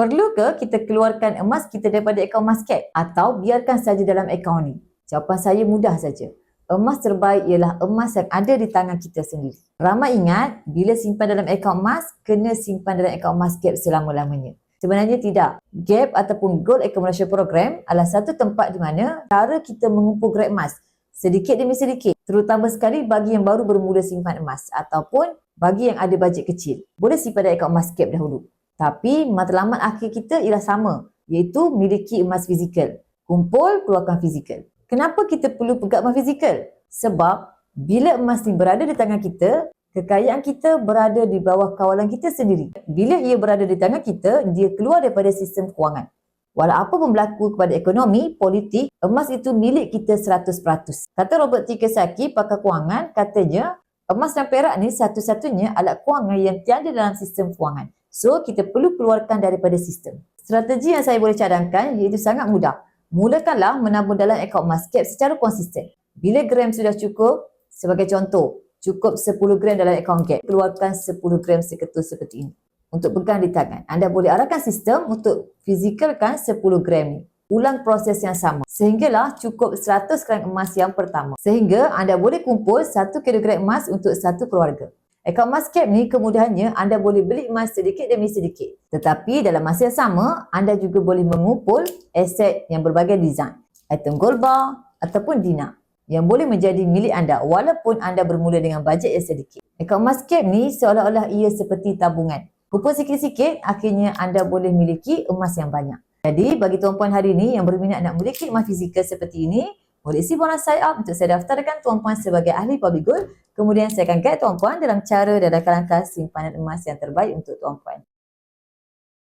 Perlu ke kita keluarkan emas kita daripada akaun Emascap atau biarkan saja dalam akaun ni? Jawapan saya mudah saja. Emas terbaik ialah emas yang ada di tangan kita sendiri. Ramai ingat, bila simpan dalam akaun emas, kena simpan dalam akaun Emascap selama-lamanya. Sebenarnya tidak. GAP ataupun Gold Accumulation Program adalah satu tempat di mana cara kita mengumpul grade emas sedikit demi sedikit, terutama sekali bagi yang baru bermula simpan emas ataupun bagi yang ada bajet kecil. Boleh simpan dalam akaun Emascap dahulu. Tapi matlamat akhir kita ialah sama, iaitu miliki emas fizikal. Kumpul, keluarkan fizikal. Kenapa kita perlu pegang emas fizikal? Sebab bila emas ni berada di tangan kita, kekayaan kita berada di bawah kawalan kita sendiri. Bila ia berada di tangan kita, dia keluar daripada sistem kewangan. Walau apa pun berlaku kepada ekonomi, politik, emas itu milik kita 100%. Kata Robert T. Kiyosaki, pakar kewangan, katanya emas dan perak ni satu-satunya alat kewangan yang tiada dalam sistem kewangan. So, kita perlu keluarkan daripada sistem. Strategi yang saya boleh cadangkan iaitu sangat mudah. Mulakanlah menabung dalam akaun Emascap secara konsisten. Bila gram sudah cukup, sebagai contoh, cukup 10 gram dalam akaun GAP, keluarkan 10 gram seketul seperti ini untuk pegang di tangan. Anda boleh arahkan sistem untuk fizikalkan 10 gram ni. Ulang proses yang sama sehinggalah cukup 100 gram emas yang pertama. Sehingga anda boleh kumpul 1 kilogram emas untuk satu keluarga. Akaun Emascap ni kemudahannya anda boleh beli emas sedikit demi sedikit. Tetapi dalam masa yang sama, anda juga boleh mengumpul aset yang berbagai design. Item gold bar ataupun dinar yang boleh menjadi milik anda walaupun anda bermula dengan bajet yang sedikit. Akaun Emascap ni seolah-olah ia seperti tabungan. Kumpul sikit-sikit, akhirnya anda boleh miliki emas yang banyak. Jadi bagi tuan-puan hari ini yang berminat nak memiliki emas fizikal seperti ini, boleh isi bonus sign up untuk saya daftarkan tuan-puan sebagai ahli public gold. Kemudian saya akan guide tuan-puan dalam cara dan langkah-langkah simpanan emas yang terbaik untuk tuan-puan.